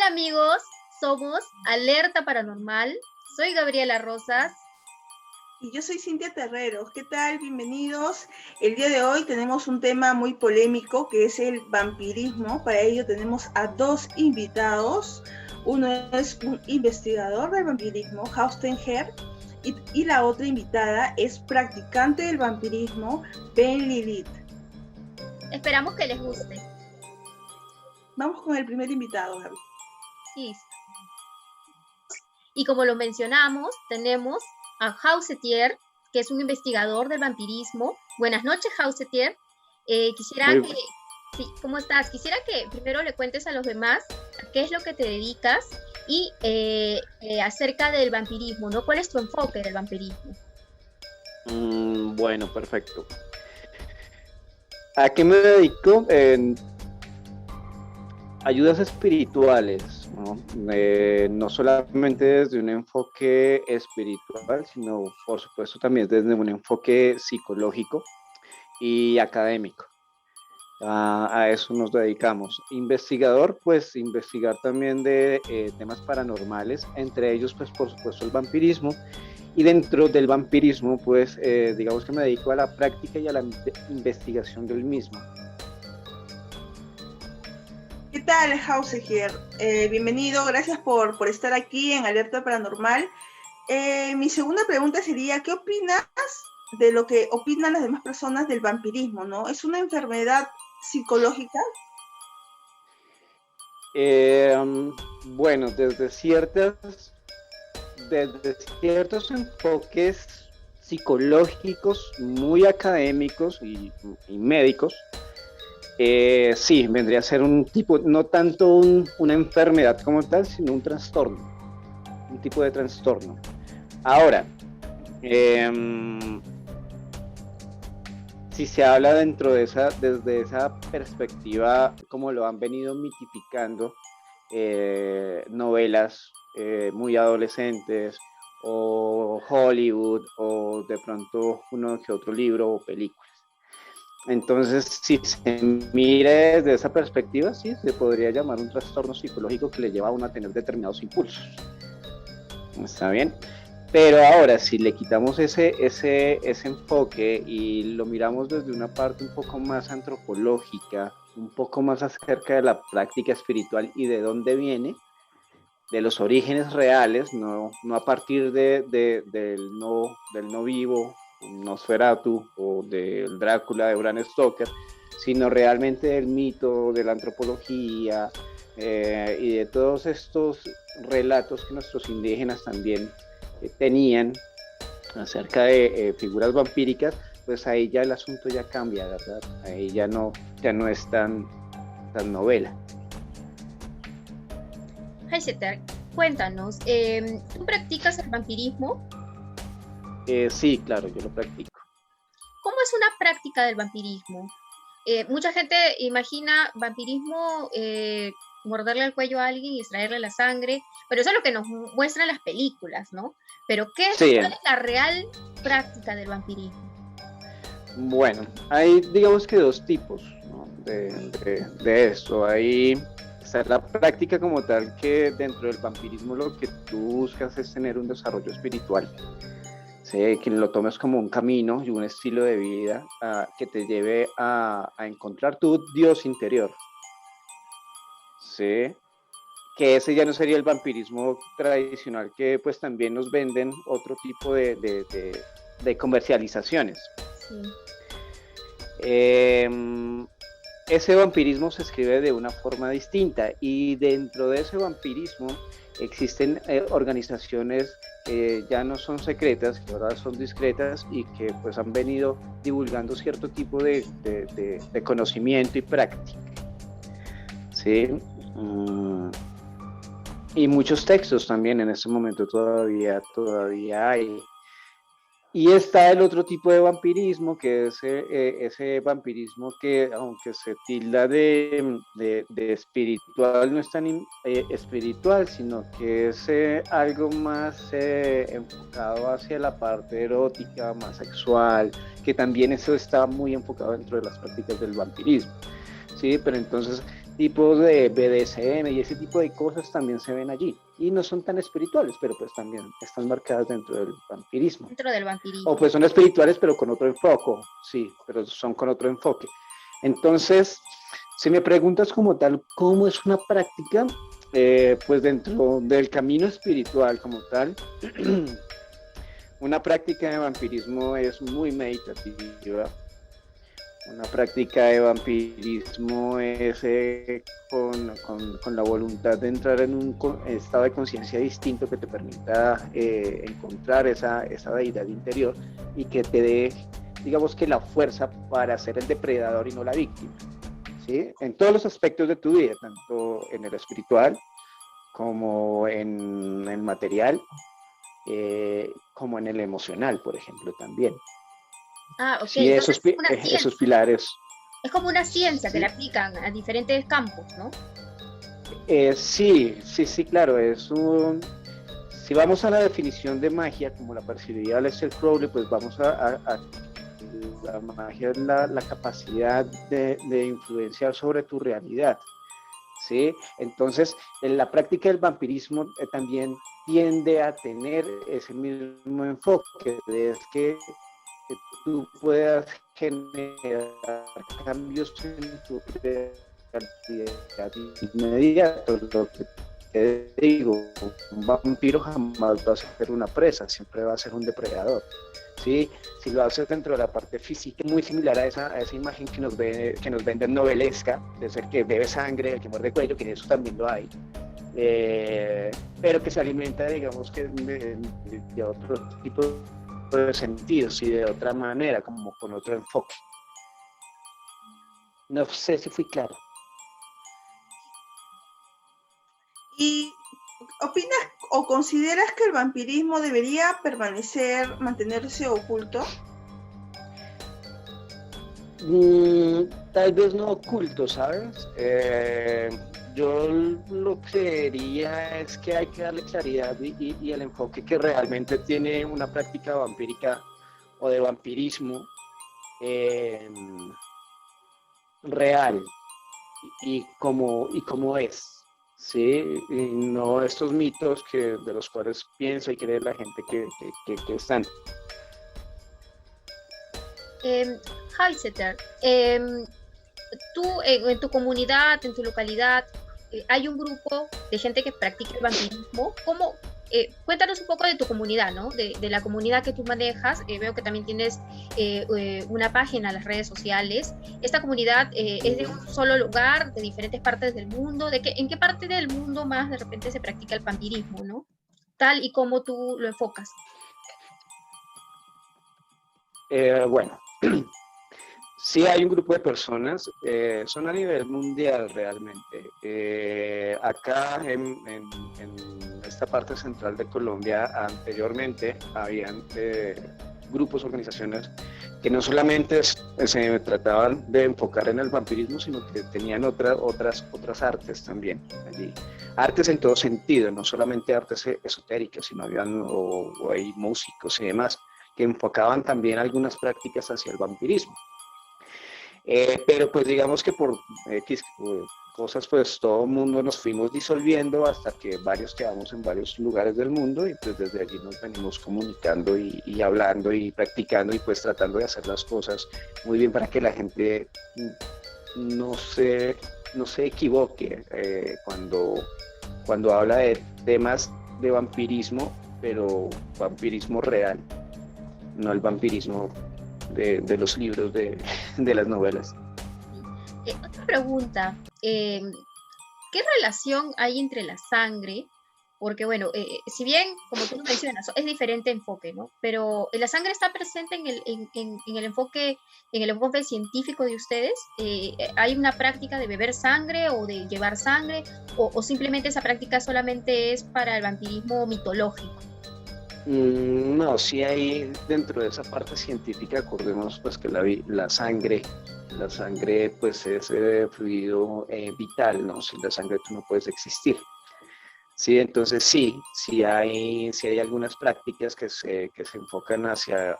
Hola amigos, somos Alerta Paranormal. Soy Gabriela Rosas. Y yo soy Cintia Terreros. ¿Qué tal? Bienvenidos. El día de hoy tenemos un tema muy polémico que es el vampirismo. Para ello tenemos a dos invitados. Uno es un investigador del vampirismo, Hausten Herr, y la otra invitada es practicante del vampirismo, Ben Lilith. Esperamos que les guste. Vamos con el primer invitado, Gaby. Y como lo mencionamos, tenemos a Hausetier, que es un investigador del vampirismo. Buenas noches, Hausetier. ¿Cómo estás? Quisiera que primero le cuentes a los demás a qué es lo que te dedicas y acerca del vampirismo, ¿no? ¿Cuál es tu enfoque del vampirismo? Bueno, perfecto. ¿A qué me dedico? Ayudas espirituales, ¿no? No solamente desde un enfoque espiritual, sino por supuesto también desde un enfoque psicológico y académico. A eso nos dedicamos. Investigador, pues investigar también de temas paranormales, entre ellos pues por supuesto el vampirismo. Y dentro del vampirismo, pues digamos que me dedico a la práctica y a la investigación del mismo. ¿Qué tal, Hausegier? Bienvenido, gracias por estar aquí en Alerta Paranormal. Mi segunda pregunta sería, ¿qué opinas de lo que opinan las demás personas del vampirismo, ¿no? ¿Es una enfermedad psicológica? Bueno, desde ciertos enfoques psicológicos muy académicos y médicos, sí, vendría a ser un tipo, no tanto una enfermedad como tal, sino un trastorno, un tipo de trastorno. Ahora, si se habla desde esa perspectiva, como lo han venido mitificando novelas muy adolescentes, o Hollywood, o de pronto uno que otro libro o película. Entonces, si se mire desde esa perspectiva, sí, se podría llamar un trastorno psicológico que le lleva a uno a tener determinados impulsos. ¿Está bien? Pero ahora, si le quitamos ese enfoque y lo miramos desde una parte un poco más antropológica, un poco más acerca de la práctica espiritual y de dónde viene, de los orígenes reales, no a partir del no vivo, Nosferatu o del Drácula de Bram Stoker, sino realmente del mito, de la antropología y de todos estos relatos que nuestros indígenas también tenían acerca de figuras vampíricas, pues ahí ya el asunto ya cambia, ¿verdad? Ahí ya no es tan novela. Heiseter, cuéntanos, ¿tú practicas el vampirismo? Sí, claro, yo lo practico. ¿Cómo es una práctica del vampirismo? Mucha gente imagina vampirismo, morderle el cuello a alguien y extraerle la sangre, pero eso es lo que nos muestran las películas, ¿no? Pero ¿cuál es la real práctica del vampirismo? Bueno, hay digamos que dos tipos, ¿no? de esto. Ahí está la práctica como tal, que dentro del vampirismo lo que tú buscas es tener un desarrollo espiritual. ¿Sí? Que lo tomes como un camino y un estilo de vida que te lleve a encontrar tu Dios interior. ¿Sí? Que ese ya no sería el vampirismo tradicional, que pues también nos venden otro tipo de comercializaciones. Sí. Ese vampirismo se escribe de una forma distinta, y dentro de ese vampirismo existen organizaciones que ya no son secretas, que ahora son discretas y que pues han venido divulgando cierto tipo de conocimiento y práctica. ¿Sí? Y muchos textos también en este momento todavía hay. Y está el otro tipo de vampirismo, que es ese vampirismo que, aunque se tilda de espiritual, no es tan espiritual, sino que es algo más enfocado hacia la parte erótica, más sexual, que también eso está muy enfocado dentro de las prácticas del vampirismo. Sí, pero entonces tipos de BDSM y ese tipo de cosas también se ven allí. Y no son tan espirituales, pero pues también están marcadas dentro del vampirismo. Dentro del vampirismo. O pues son espirituales, pero con otro enfoque, sí, pero son con otro enfoque. Entonces, si me preguntas como tal, ¿cómo es una práctica? Pues dentro del camino espiritual como tal, una práctica de vampirismo es muy meditativa. Una práctica de vampirismo es con la voluntad de entrar en un estado de conciencia distinto que te permita encontrar esa deidad interior y que te dé, digamos que la fuerza para ser el depredador y no la víctima, ¿sí? En todos los aspectos de tu vida, tanto en el espiritual como en el material, como en el emocional, por ejemplo, también. Ah, ok. Sí, Entonces es una esos ciencia. pilares. Es como una ciencia que Sí, le aplican a diferentes campos, ¿no? sí, claro. Si vamos a la definición de magia, como la percibiría Aleister Crowley, pues vamos a la magia es la capacidad de influenciar sobre tu realidad, ¿sí? Entonces, en la práctica del vampirismo también tiende a tener ese mismo enfoque, es que tú puedas generar cambios en tu realidad inmediato. Lo que te digo, un vampiro jamás va a ser una presa, siempre va a ser un depredador. ¿Sí? Si lo haces dentro de la parte física, muy similar a esa imagen que nos venden novelesca, de ser que bebe sangre, el que muerde cuello, que eso también lo hay. Pero que se alimenta, digamos, que de otro tipo de sentidos y de otra manera, como con otro enfoque. No sé si fui claro. ¿Y opinas o consideras que el vampirismo debería mantenerse oculto? Tal vez no oculto, ¿sabes? Yo lo que diría es que hay que darle claridad y el enfoque que realmente tiene una práctica vampírica o de vampirismo real y como es, ¿sí? Y no estos mitos de los cuales piensa y cree la gente que están. Heiseter, tú en tu comunidad, en tu localidad, hay un grupo de gente que practica el vampirismo. ¿Cómo? Cuéntanos un poco de tu comunidad, ¿no? De la comunidad que tú manejas. Veo que también tienes una página en las redes sociales. ¿Esta comunidad es de un solo lugar, de diferentes partes del mundo? ¿En qué parte del mundo más de repente se practica el vampirismo, ¿no? Tal y como tú lo enfocas. Bueno, sí hay un grupo de personas, son a nivel mundial realmente. Acá en esta parte central de Colombia anteriormente habían grupos, organizaciones que no solamente se trataban de enfocar en el vampirismo, sino que tenían otras artes también allí. Artes en todo sentido, no solamente artes esotéricas, sino o hay músicos y demás que enfocaban también algunas prácticas hacia el vampirismo. Pero pues digamos que por X cosas, pues todo el mundo nos fuimos disolviendo hasta que varios quedamos en varios lugares del mundo y pues desde allí nos venimos comunicando y hablando y practicando y pues tratando de hacer las cosas muy bien para que la gente no se equivoque cuando habla de temas de vampirismo, pero vampirismo real, no el vampirismo de los libros, de las novelas. Otra pregunta, ¿qué relación hay entre la sangre? Porque bueno, si bien, como tú mencionas, es diferente enfoque, ¿no? Pero la sangre está presente en el enfoque científico de ustedes. ¿Hay una práctica de beber sangre o de llevar sangre? ¿O simplemente esa práctica solamente es para el vampirismo mitológico? No, sí hay dentro de esa parte científica, acordemos pues que la sangre pues es fluido vital, ¿no? Sin la sangre tú no puedes existir. Sí, entonces sí hay algunas prácticas que se enfocan hacia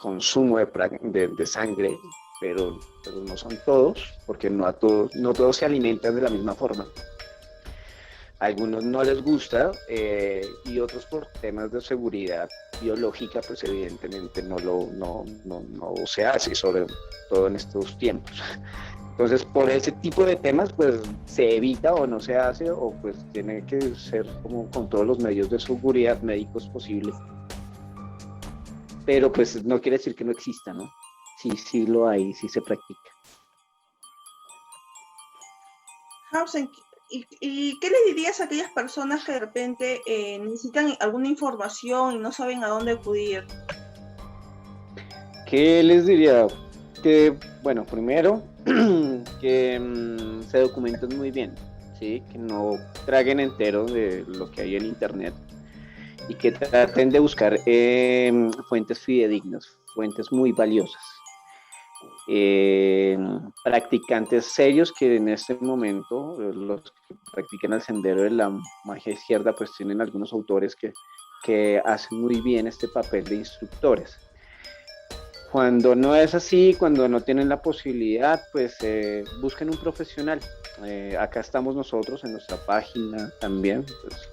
consumo de sangre, pero no son todos, porque no todos se alimentan de la misma forma. A algunos no les gusta y otros por temas de seguridad biológica, pues evidentemente no se hace, sobre todo en estos tiempos. Entonces, por ese tipo de temas, pues se evita o no se hace, o pues tiene que ser como con todos los medios de seguridad médicos posibles. Pero pues no quiere decir que no exista, ¿no? Sí lo hay, sí se practica. Hausen, ¿y qué le dirías a aquellas personas que de repente necesitan alguna información y no saben a dónde acudir? ¿Qué les diría? Que, bueno, primero, que se documenten muy bien, ¿sí? Que no traguen entero de lo que hay en internet y que traten de buscar fuentes fidedignas, fuentes muy valiosas. Practicantes serios que en este momento, los que practican el sendero de la magia izquierda, pues tienen algunos autores que hacen muy bien este papel de instructores. Cuando no es así, cuando no tienen la posibilidad, pues busquen un profesional. Acá estamos nosotros en nuestra página también, pues,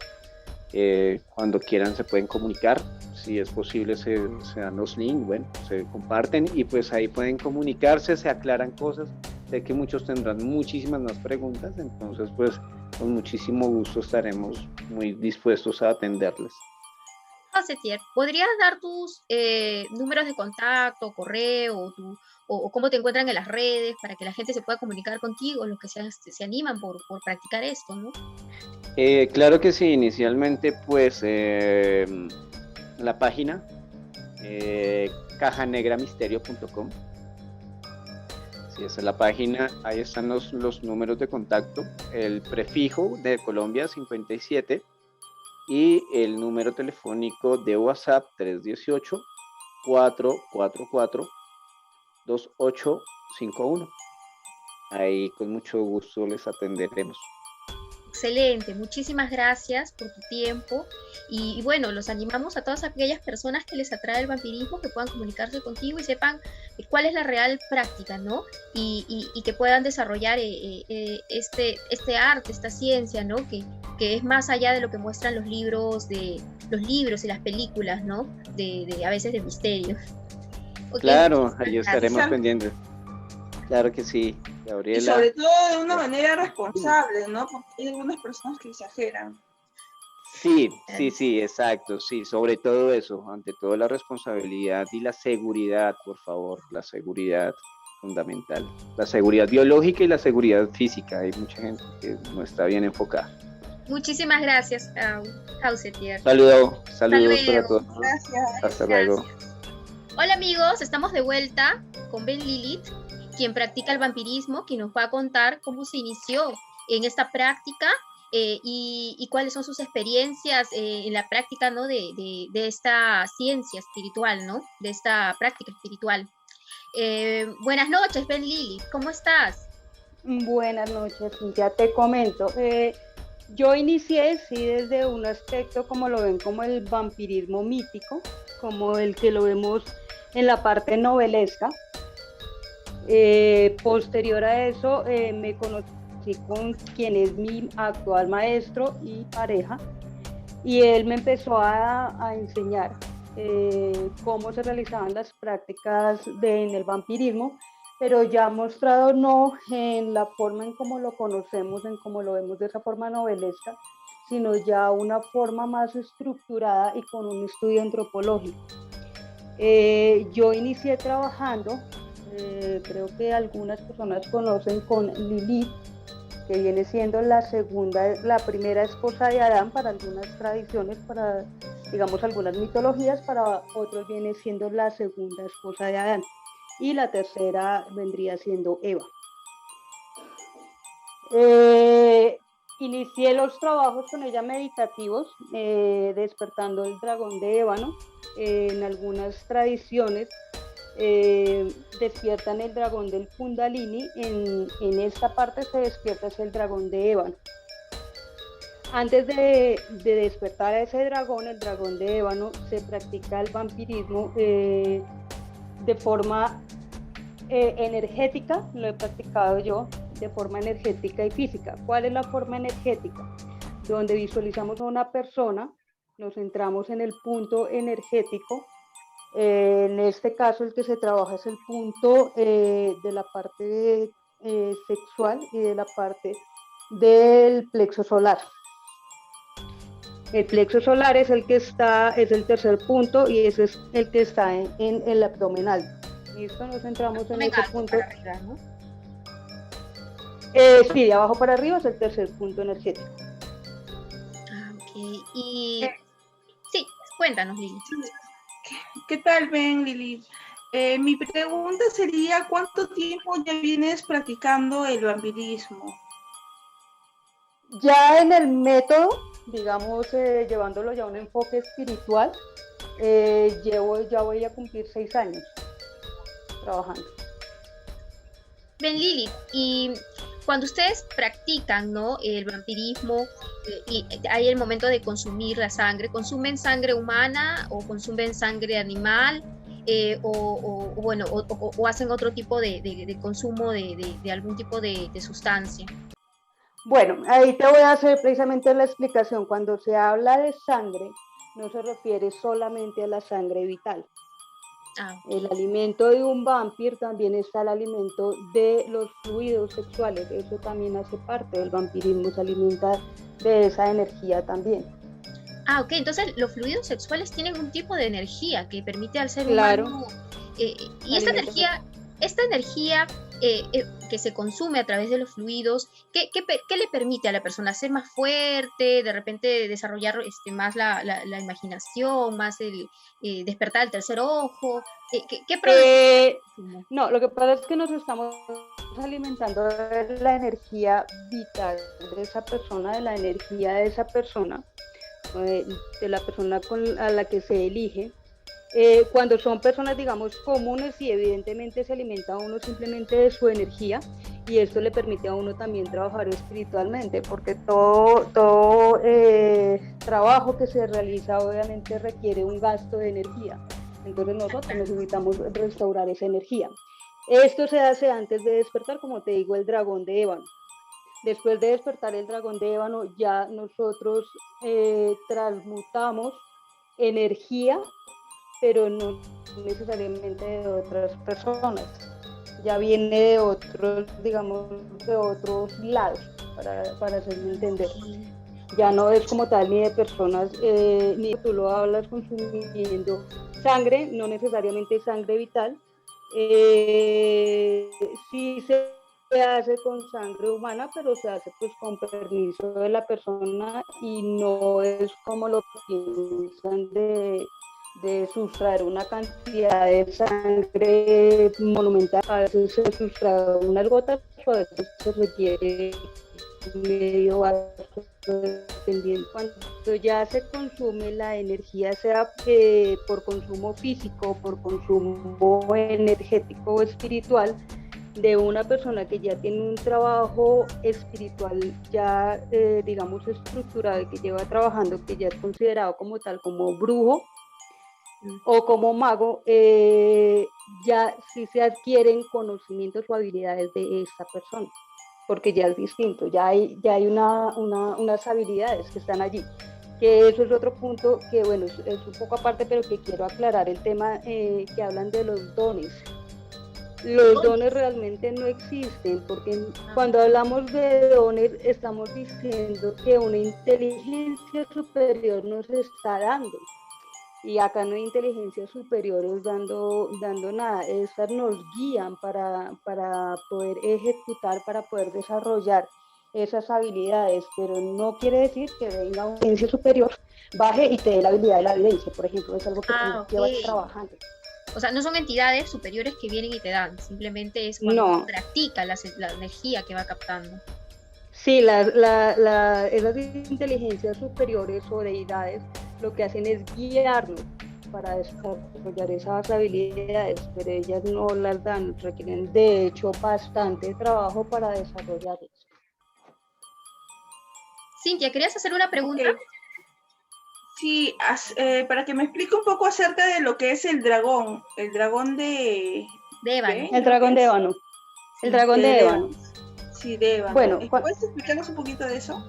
cuando quieran se pueden comunicar, si es posible se dan los links, bueno, se comparten y pues ahí pueden comunicarse, se aclaran cosas. Sé que muchos tendrán muchísimas más preguntas, entonces pues con muchísimo gusto estaremos muy dispuestos a atenderles. Setier, ¿podrías dar tus números de contacto, correo o cómo te encuentran en las redes para que la gente se pueda comunicar contigo, los que se animan por practicar esto, ¿no? Claro que sí, inicialmente pues la página cajanegramysterio.com. Sí, esa es la página, ahí están los números de contacto, el prefijo de Colombia 57 y el número telefónico de WhatsApp 318-444-2851. Ahí con mucho gusto les atenderemos. Excelente, muchísimas gracias por tu tiempo y bueno, los animamos a todas aquellas personas que les atrae el vampirismo que puedan comunicarse contigo y sepan cuál es la real práctica, ¿no? Y que puedan desarrollar este arte, esta ciencia, ¿no? Que es más allá de lo que muestran los libros y las películas, ¿no? A veces de misterio. Okay, claro, ahí estaremos pendientes. Claro que sí, Gabriela. Y sobre todo de una manera responsable, ¿no? Porque hay algunas personas que exageran. Sí, exacto, sí, sobre todo eso, ante todo la responsabilidad y la seguridad, por favor, la seguridad fundamental, la seguridad biológica y la seguridad física, hay mucha gente que no está bien enfocada. Muchísimas gracias, Hausetier. Saludos para todos. Gracias. Hasta luego. Hola amigos, estamos de vuelta con Ben Lilith, quien practica el vampirismo, quien nos va a contar cómo se inició en esta práctica y cuáles son sus experiencias en la práctica, ¿no? de esta ciencia espiritual, ¿no? De esta práctica espiritual. Buenas noches, Ben Lilith, ¿cómo estás? Buenas noches, ya te comento. Yo inicié, sí, desde un aspecto como lo ven, como el vampirismo mítico, como el que lo vemos en la parte novelesca. Posterior a eso me conocí con quien es mi actual maestro y pareja y él me empezó a enseñar cómo se realizaban las prácticas en el vampirismo, pero ya mostrado no en la forma en cómo lo conocemos, en cómo lo vemos de esa forma novelesca, sino ya una forma más estructurada y con un estudio antropológico. Yo inicié trabajando, creo que algunas personas conocen con Lilith, que viene siendo la primera esposa de Adán para algunas tradiciones, para, digamos, algunas mitologías, para otros viene siendo la segunda esposa de Adán, y la tercera vendría siendo Eva. Inicié los trabajos con ella meditativos, despertando el dragón de ébano. En algunas tradiciones despiertan el dragón del Kundalini, en esta parte se despierta el dragón de ébano. Antes de despertar a ese dragón, el dragón de ébano, se practica el vampirismo de forma energética, lo he practicado yo de forma energética y física. ¿Cuál es la forma energética? Donde visualizamos a una persona, nos centramos en el punto energético. En este caso el que se trabaja es el punto de la parte sexual y de la parte del plexo solar. El plexo solar es el que está, es el tercer punto y ese es el que está en el abdominal. ¿Listo? Nos centramos en ese punto. Para arriba, ¿no? Sí, de abajo para arriba es el tercer punto energético. Ok, y sí, cuéntanos, Lili. ¿Qué tal, Ben, Lili? Mi pregunta sería, ¿cuánto tiempo ya vienes practicando el vampirismo? Ya en el método, digamos, llevándolo ya a un enfoque espiritual, ya voy a cumplir 6 años trabajando. Ben, Lili, y cuando ustedes practican, ¿no?, el vampirismo, y hay el momento de consumir la sangre, ¿consumen sangre humana o consumen sangre animal? O hacen otro tipo de consumo de algún tipo de sustancia. Bueno, ahí te voy a hacer precisamente la explicación. Cuando se habla de sangre, no se refiere solamente a la sangre vital. El alimento de un vampiro también está el alimento de los fluidos sexuales. Eso también hace parte del vampirismo, se alimenta de esa energía también. Ok, entonces los fluidos sexuales tienen un tipo de energía que permite al ser humano, y esta energía que se consume a través de los fluidos, ¿qué le permite a la persona ser más fuerte, de repente desarrollar más la imaginación, más el despertar el tercer ojo? No, lo que pasa es que nos estamos alimentando de la energía vital de esa persona, de la energía de esa persona, de la persona a la que se elige. Cuando son personas, digamos, comunes, y evidentemente se alimenta uno simplemente de su energía, y esto le permite a uno también trabajar espiritualmente, porque todo trabajo que se realiza obviamente requiere un gasto de energía. Entonces nosotros necesitamos restaurar esa energía. Esto se hace antes de despertar, como te digo, el dragón de ébano. Después de despertar el dragón de ébano, ya nosotros transmutamos energía, pero no necesariamente de otras personas. Ya viene de otros, digamos, de otros lados, para hacerme entender. Ya no es como tal ni de personas, ni tú lo hablas consumiendo sangre, no necesariamente sangre vital. Sí se hace con sangre humana, pero se hace pues con permiso de la persona, y no es como lo piensan de sustraer una cantidad de sangre monumental. A veces se sustrae unas gotas, o a veces se requiere medio vaso, dependiendo. Cuando ya se consume la energía, sea por consumo físico, por consumo energético o espiritual, de una persona que ya tiene un trabajo espiritual ya, digamos, estructurado, y que lleva trabajando, que ya es considerado como tal, como brujo o como mago, ya sí se adquieren conocimientos o habilidades de esta persona, porque ya es distinto, ya hay unas habilidades que están allí. Que eso es otro punto que, bueno, es un poco aparte, pero que quiero aclarar el tema, que hablan de los dones. Los dones realmente no existen, porque cuando hablamos de dones estamos diciendo que una inteligencia superior nos está dando. Y acá no hay inteligencias superiores dando nada. Estas nos guían para poder ejecutar, para poder desarrollar esas habilidades, pero no quiere decir que venga una inteligencia superior, baje y te dé la habilidad de la evidencia, por ejemplo. Es algo que tú llevas trabajando. O sea, no son entidades superiores que vienen y te dan, simplemente es cuando practica la energía que va captando. Sí, esas inteligencias superiores o deidades lo que hacen es guiarnos para desarrollar esas habilidades, pero ellas no las dan, requieren de hecho bastante trabajo para desarrollarlas. Cintia, ¿querías hacer una pregunta? Okay. Sí, para que me explique un poco acerca de lo que es el dragón de De ébano. El dragón de ébano. El dragón de ébano. Sí, de ébano. Bueno, ¿Puedes explicarnos un poquito de eso?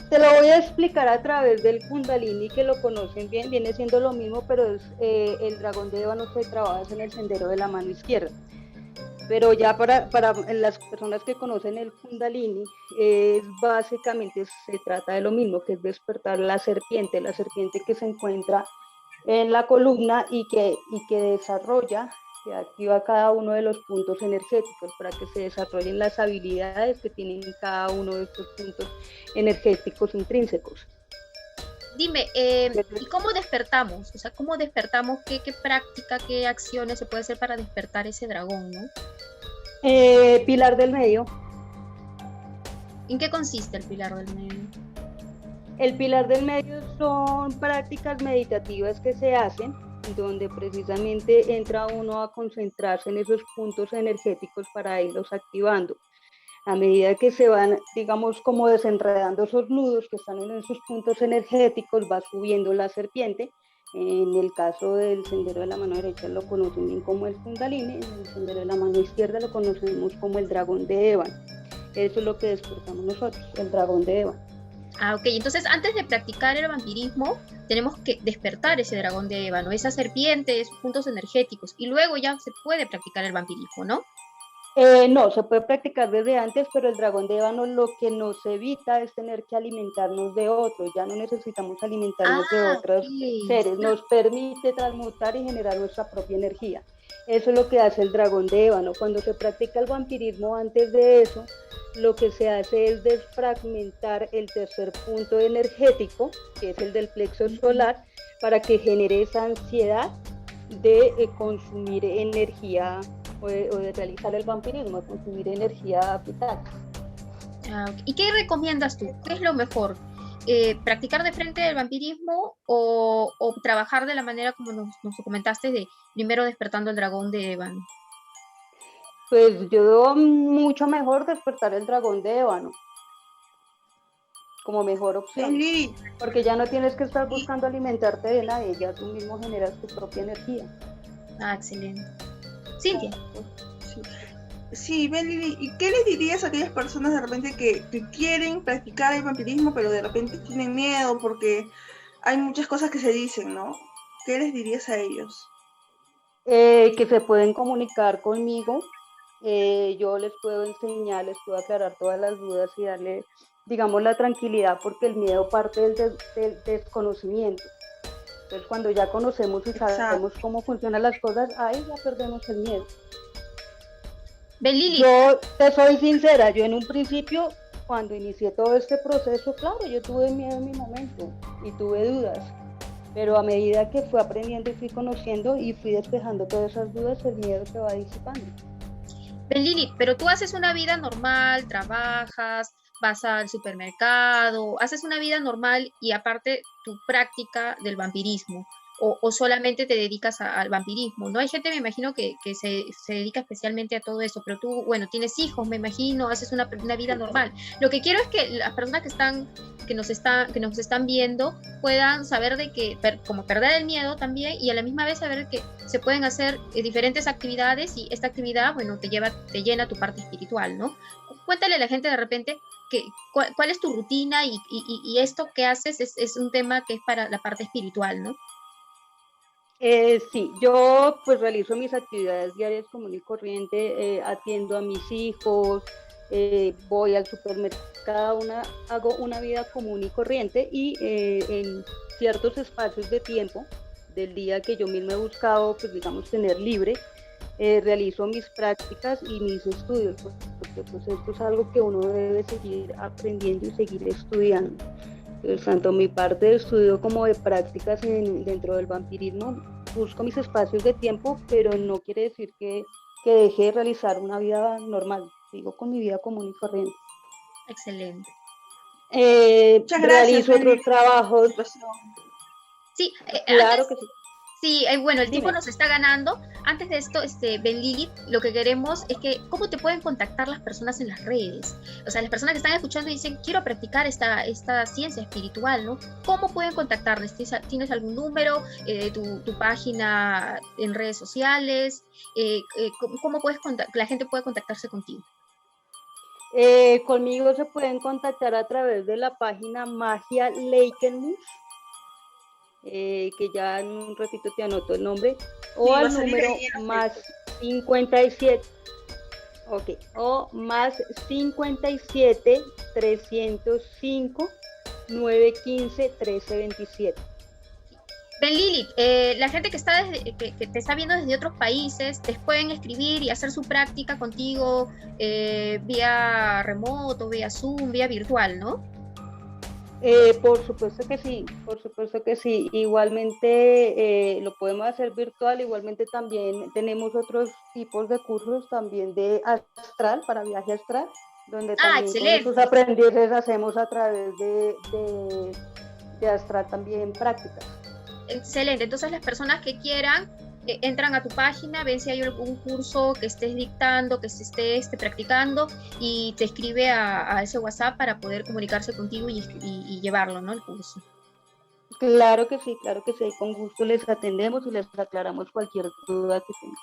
te lo voy a explicar a través del Kundalini, que lo conocen bien, viene siendo lo mismo, pero es, el dragón de ébano se trabaja en el sendero de la mano izquierda. Pero ya para las personas que conocen el Kundalini, básicamente se trata de lo mismo, que es despertar la serpiente que se encuentra en la columna y que desarrolla, que activa cada uno de los puntos energéticos para que se desarrollen las habilidades que tienen cada uno de estos puntos energéticos intrínsecos. Dime, ¿y cómo despertamos? O sea, ¿cómo despertamos? ¿Qué práctica, qué acciones se puede hacer para despertar ese dragón, no? Pilar del medio. ¿En qué consiste el pilar del medio? El pilar del medio son prácticas meditativas que se hacen, donde precisamente entra uno a concentrarse en esos puntos energéticos para irlos activando. A medida que se van, digamos, como desenredando esos nudos que están en esos puntos energéticos, va subiendo la serpiente. En el caso del sendero de la mano derecha lo conocen bien como el Kundalini, en el sendero de la mano izquierda lo conocemos como el dragón de ébano. Eso es lo que despertamos nosotros, el dragón de ébano. Ah, ok. Entonces, antes de practicar el vampirismo, tenemos que despertar ese dragón de ébano, esa serpiente, esos puntos energéticos, y luego ya se puede practicar el vampirismo, ¿no? No, se puede practicar desde antes, pero el dragón de ébano lo que nos evita es tener que alimentarnos de otros, ya no necesitamos alimentarnos de otros seres, nos permite transmutar y generar nuestra propia energía. Eso es lo que hace el dragón de ébano. Cuando se practica el vampirismo antes de eso, lo que se hace es desfragmentar el tercer punto energético, que es el del plexo solar, para que genere esa ansiedad de consumir energía o de realizar el vampirismo, de consumir energía vital. Ah, okay. ¿Y qué recomiendas tú? ¿Qué es lo mejor? ¿Practicar de frente el vampirismo o trabajar de la manera como nos comentaste, de primero despertando el dragón de ébano? Pues yo veo mucho mejor despertar el dragón de ébano como mejor opción, porque ya no tienes que estar buscando alimentarte de nadie, ya tú mismo generas tu propia energía. Ah, excelente. Cintia. Sí, Belly, ¿y qué les dirías a aquellas personas de repente que quieren practicar el vampirismo, pero de repente tienen miedo porque hay muchas cosas que se dicen, ¿no? ¿Qué les dirías a ellos? Que se pueden comunicar conmigo, yo les puedo enseñar, les puedo aclarar todas las dudas y darle, digamos, la tranquilidad, porque el miedo parte del desconocimiento. Entonces, cuando ya conocemos y sabemos cómo funcionan las cosas, ahí ya perdemos el miedo. Belili. Yo te soy sincera, yo en un principio, cuando inicié todo este proceso, claro, yo tuve miedo en mi momento y tuve dudas, pero a medida que fui aprendiendo y fui conociendo y fui despejando todas esas dudas, el miedo se va disipando. Belili, pero tú haces una vida normal, trabajas, vas al supermercado, haces una vida normal y aparte tu práctica del vampirismo, o solamente te dedicas al vampirismo, ¿no? Hay gente, me imagino, que se dedica especialmente a todo eso, pero tú, bueno, tienes hijos, me imagino, haces una vida normal. Lo que quiero es que las personas que nos están viendo puedan saber de que, como perder el miedo también, y a la misma vez saber que se pueden hacer diferentes actividades, y esta actividad, bueno, te llena tu parte espiritual, ¿no? Cuéntale a la gente de repente cuál es tu rutina, y esto que haces es un tema que es para la parte espiritual, ¿no? Sí, yo pues realizo mis actividades diarias común y corriente, atiendo a mis hijos, voy al supermercado, hago una vida común y corriente, y en ciertos espacios de tiempo del día que yo mismo he buscado, pues digamos, tener libre, realizo mis prácticas y mis estudios, porque pues esto es algo que uno debe seguir aprendiendo y seguir estudiando. Entonces, tanto mi parte de estudio como de prácticas dentro del vampirismo, busco mis espacios de tiempo, pero no quiere decir que deje de realizar una vida normal, sigo con mi vida común y corriente. Excelente. Muchas gracias, realizo otros trabajos. Sí, claro que sí. Sí, bueno, el tiempo Dime. nos está ganando. Antes de esto, Ben Lilith, lo que queremos es que, ¿cómo te pueden contactar las personas en las redes? O sea, las personas que están escuchando y dicen, quiero practicar esta ciencia espiritual, ¿no? ¿Cómo pueden contactarles? ¿Tienes algún número? Tu página en redes sociales? ¿Cómo la gente puede contactarse contigo? Conmigo se pueden contactar a través de la página Magia Leikenmus, que ya en un ratito te anoto el nombre, o Sí, va a al salir número ahí en la más fecha. 57, ok, o más 57 305 915 1327. Ben Lilith, la gente que que te está viendo desde otros países, te pueden escribir y hacer su práctica contigo vía remoto, vía Zoom, vía virtual, ¿no? Por supuesto que sí, por supuesto que sí. Igualmente lo podemos hacer virtual, igualmente también tenemos otros tipos de cursos también de astral, para viaje astral, donde Ah, también con esos excelente, aprendices hacemos a través de astral también prácticas. excelente. Entonces las personas que quieran entran a tu página, ven si hay algún curso que estés dictando, que se esté practicando y te escribe a ese WhatsApp para poder comunicarse contigo y llevarlo, ¿no? El curso. Claro que sí, con gusto les atendemos y les aclaramos cualquier duda que tengan.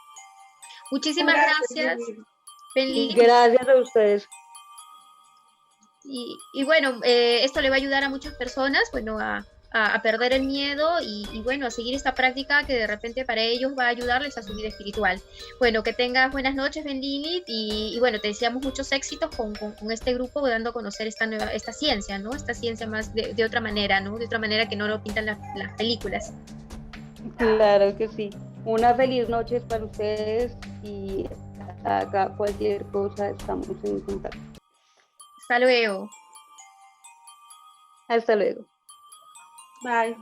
Muchísimas Gracias, gracias, Lili. Ben Lilith. Gracias a ustedes. Y bueno, esto le va a ayudar a muchas personas, bueno, a perder el miedo bueno, a seguir esta práctica que de repente para ellos va a ayudarles a su vida espiritual. Bueno, que tengas buenas noches, Ben Lilith, bueno, te deseamos muchos éxitos con este grupo, dando a conocer esta ciencia, ¿no? Esta ciencia más de otra manera, ¿no? De otra manera que no lo pintan las películas. Claro que sí. Una feliz noche para ustedes y acá cualquier cosa estamos en contacto. Hasta luego. Hasta luego. Bye.